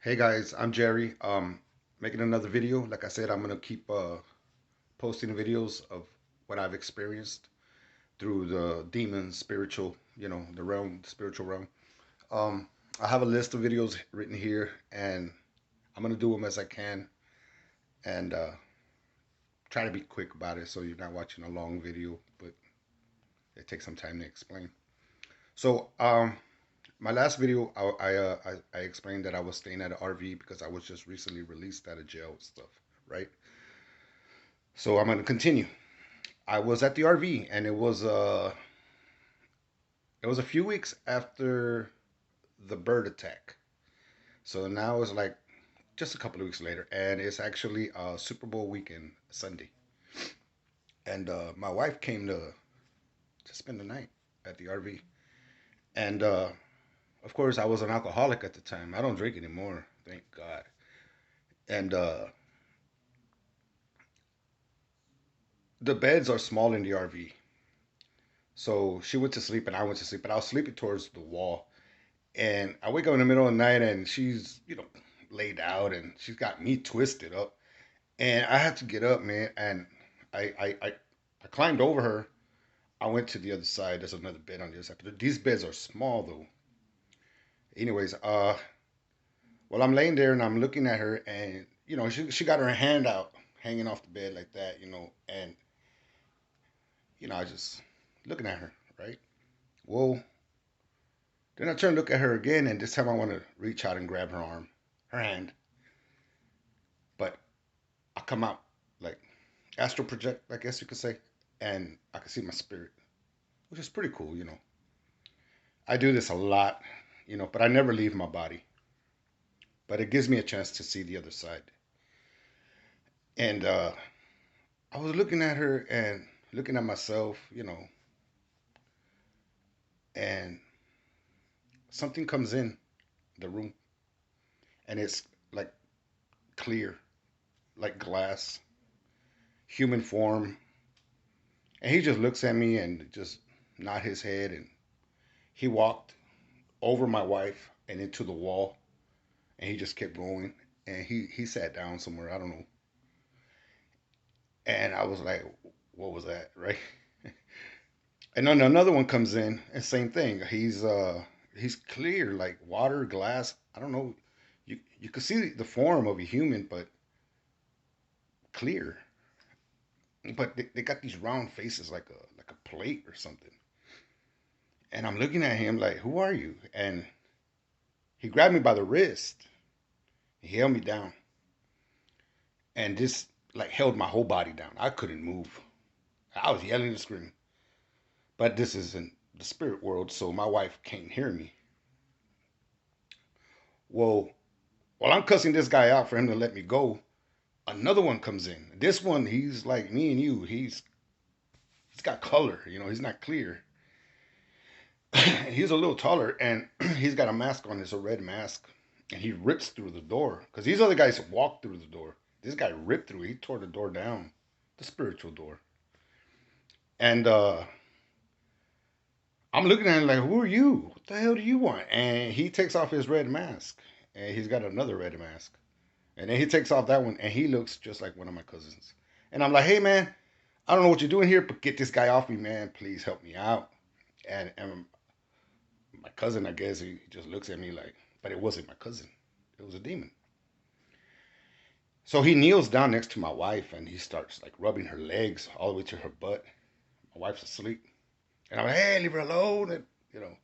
Hey guys, I'm Jerry. Making another video. Like I said, I'm gonna keep posting videos of what I've experienced through the demon spiritual, the realm, the spiritual realm. Um, I have a list of videos written here, and I'm gonna do them as I can, and try to be quick about it, so you're not watching a long video, but it takes some time to explain. So, my last video, I explained that I was staying at an RV because I was just recently released out of jail and stuff, right? So I'm gonna continue. I was at the RV, and it was a few weeks after the bird attack. So now it's like just a couple of weeks later, and it's actually Super Bowl weekend, Sunday. And my wife came to spend the night at the RV, and of course I was an alcoholic at the time. I don't drink anymore, thank God. And the beds are small in the RV, so she went to sleep and I went to sleep, but I was sleeping towards the wall. And I wake up in the middle of the night and she's, laid out and she's got me twisted up. And I had to get up, man. And I, I, I, I climbed over her. I went to the other side. There's another bed on the other side. But these beds are small though. Anyways, well, I'm laying there and I'm looking at her, and she got her hand out, hanging off the bed like that, and I just looking at her, right? Well, then I turn to look at her again, and this time I want to reach out and grab her arm, her hand, but I come out like astral project, I guess you could say, and I can see my spirit, which is pretty cool. I do this a lot, but I never leave my body. But it gives me a chance to see the other side. And I was looking at her and looking at myself, and something comes in the room, and it's like clear, like glass, human form. And he just looks at me and just nod his head, and he walked over my wife and into the wall, and he just kept going, and he sat down somewhere, I don't know. And I was like, what was that, right? And then another one comes in, and same thing. He's clear like water, glass, I don't know. You could see the form of a human, but clear. But they got these round faces like a plate or something. And I'm looking at him like, who are you? And he grabbed me by the wrist. He held me down, and this like held my whole body down. I couldn't move. I was yelling and screaming. But this is in the spirit world, so my wife can't hear me. Well, while I'm cussing this guy out for him to let me go, another one comes in. This one, he's like me and you. He's got color. He's not clear. He's a little taller, and he's got a mask on. It's a red mask, and he rips through the door because these other guys walk through the door. This guy ripped through. He tore the door down, the spiritual door. And I'm looking at him like, who are you? What the hell do you want? And he takes off his red mask, and he's got another red mask. And then he takes off that one, and he looks just like one of my cousins. And I'm like, hey, man, I don't know what you're doing here, but get this guy off me, man. Please help me out. And my cousin, I guess, he just looks at me like, but it wasn't my cousin. It was a demon. So he kneels down next to my wife, and he starts like rubbing her legs all the way to her butt. My wife's asleep. And I'm like, hey, leave her alone. And, you know,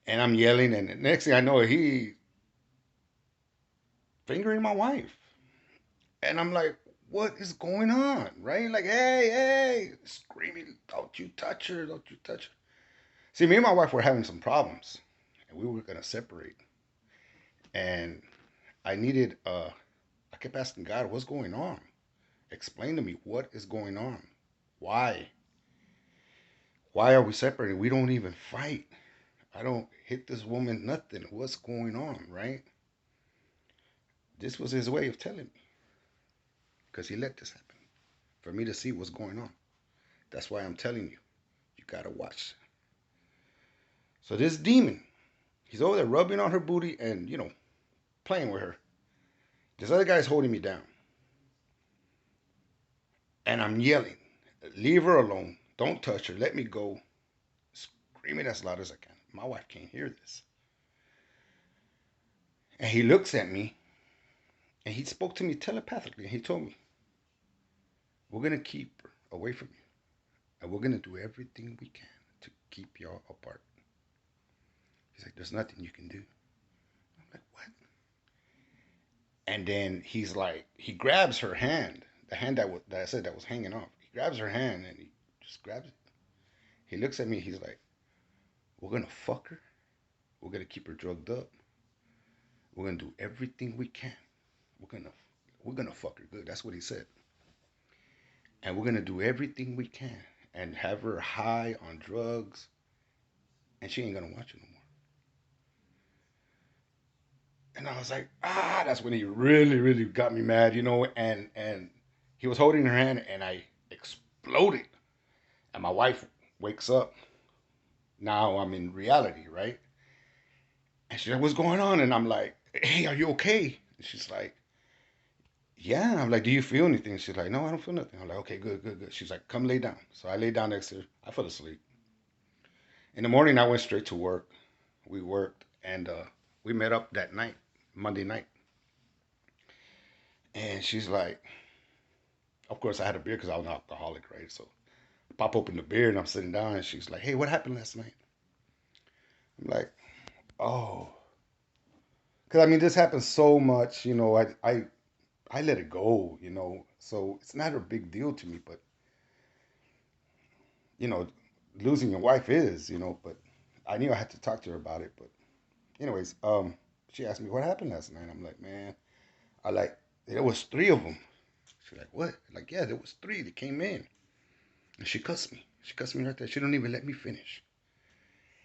and I'm yelling, and the next thing I know, he fingering my wife. And I'm like, what is going on? Right? Like, hey, hey, screaming, don't you touch her, don't you touch her. See, me and my wife were having some problems, and we were going to separate. And I needed, I kept asking God, what's going on? Explain to me what is going on. Why? Why are we separated? We don't even fight. I don't hit this woman, nothing. What's going on, right? This was his way of telling me because he let this happen for me to see what's going on. That's why I'm telling you, you gotta watch. So this demon, he's over there rubbing on her booty, and playing with her. This other guy's holding me down, and I'm yelling, "Leave her alone! Don't touch her! Let me go!" Screaming as loud as I can. My wife can't hear this, and he looks at me, and he spoke to me telepathically, and he told me, "We're gonna keep her away from you, and we're gonna do everything we can to keep y'all apart." He's like, "There's nothing you can do." I'm like, "What?" And then he's like, he grabs her hand, the hand that I said that was hanging off. He grabs her hand and he just grabs it. He looks at me. He's like, "We're gonna fuck her. We're gonna keep her drugged up. We're gonna do everything we can. We're gonna we're gonna fuck her good." That's what he said. And we're gonna do everything we can and have her high on drugs, and she ain't gonna watch it no more. And I was like, ah, that's when he really, really got me mad, and he was holding her hand, and I exploded. And my wife wakes up. Now I'm in reality, right? And she's like, "What's going on?" And I'm like, "Hey, are you okay?" And she's like, "Yeah." I'm like, "Do you feel anything?" She's like, "No, I don't feel nothing." I'm like, "Okay, good, good, good." She's like, "Come lay down." So I lay down next to her. I fell asleep. In the morning, I went straight to work. We worked, and we met up that night, Monday night. And she's like, of course, I had a beer because I was an alcoholic, right? So I pop open the beer, and I'm sitting down, and she's like, "Hey, what happened last night?" I'm like, "Oh." Because I mean, this happens so much, I let it go, so it's not a big deal to me. But you know, losing your wife is, but I knew I had to talk to her about it. But anyways, she asked me what happened last night. I'm like, "Man, I like there was three of them." She's like, "What?" Like, "Yeah, there was three that came in," and she cussed me. She cussed me right there. She don't even let me finish.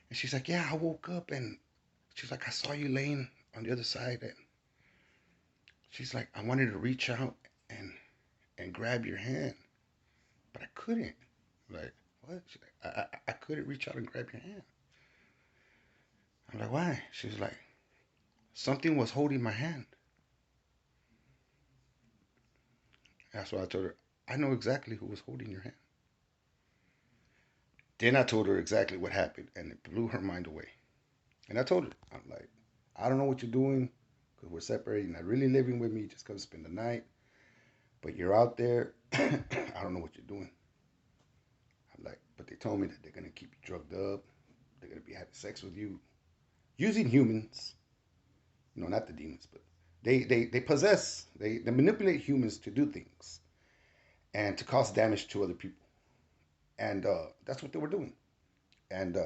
And she's like, "Yeah, I woke up and she's like, I saw you laying on the other side, and she's like, I wanted to reach out and grab your hand, but I couldn't." Like, "What?" She's like, I couldn't reach out and grab your hand." I'm like, "Why?" She's like, "Something was holding my hand." That's why I told her, "I know exactly who was holding your hand." Then I told her exactly what happened, and it blew her mind away. And I told her, I'm like, "I don't know what you're doing because we're separated. You're not really living with me. Just come spend the night. But you're out there. I don't know what you're doing." I'm like, "But they told me that they're going to keep you drugged up. They're going to be having sex with you using humans. Not the demons, but they possess, they manipulate humans to do things and to cause damage to other people." And that's what they were doing. And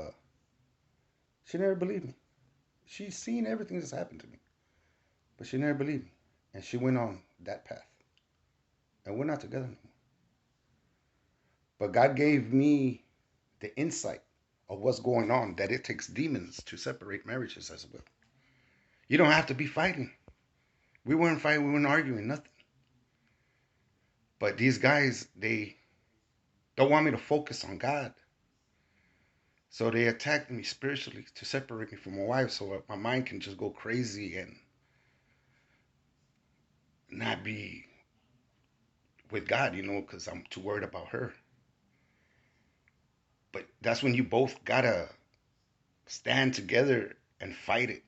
she never believed me. She's seen everything that's happened to me, but she never believed me. And she went on that path. And we're not together no more. But God gave me the insight of what's going on, that it takes demons to separate marriages as well. You don't have to be fighting. We weren't fighting, we weren't arguing, nothing. But these guys, they don't want me to focus on God. So they attacked me spiritually to separate me from my wife so my mind can just go crazy and not be with God, because I'm too worried about her. But that's when you both gotta stand together and fight it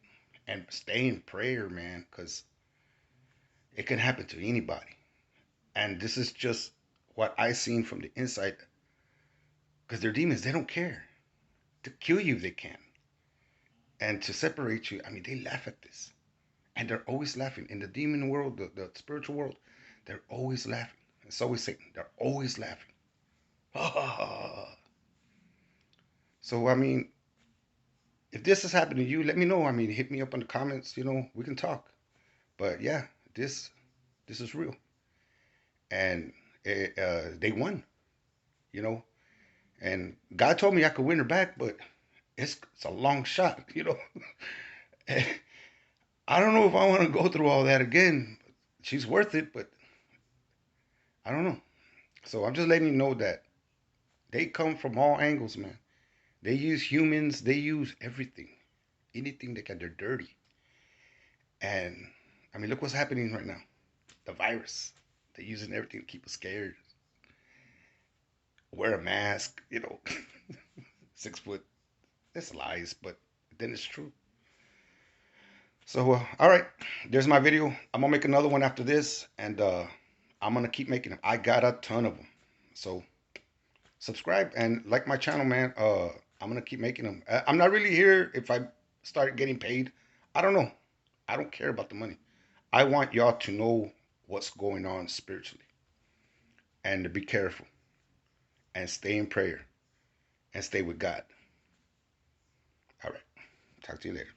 and stay in prayer, man, because it can happen to anybody. And this is just what I seen from the inside, because they're demons. They don't care. To kill you, they can. And to separate you, I mean, they laugh at this. And they're always laughing. In the demon world, the spiritual world, they're always laughing. It's always Satan. They're always laughing. So, I mean, if this has happened to you, let me know. I mean, hit me up in the comments. We can talk. But yeah, this is real. And they won, you know. And God told me I could win her back, but it's a long shot, I don't know if I want to go through all that again. She's worth it, but I don't know. So I'm just letting you know that they come from all angles, man. They use humans. They use everything, anything they can. They're dirty, And I mean, look what's happening right now. The virus. They're using everything to keep us scared. Wear a mask, 6 foot. It's lies, but then it's true. So, all right, there's my video. I'm gonna make another one after this, and I'm gonna keep making them. I got a ton of them. So subscribe and like my channel, man. I'm gonna keep making them. I'm not really here if I start getting paid. I don't know. I don't care about the money. I want y'all to know what's going on spiritually and to be careful and stay in prayer and stay with God. All right. Talk to you later.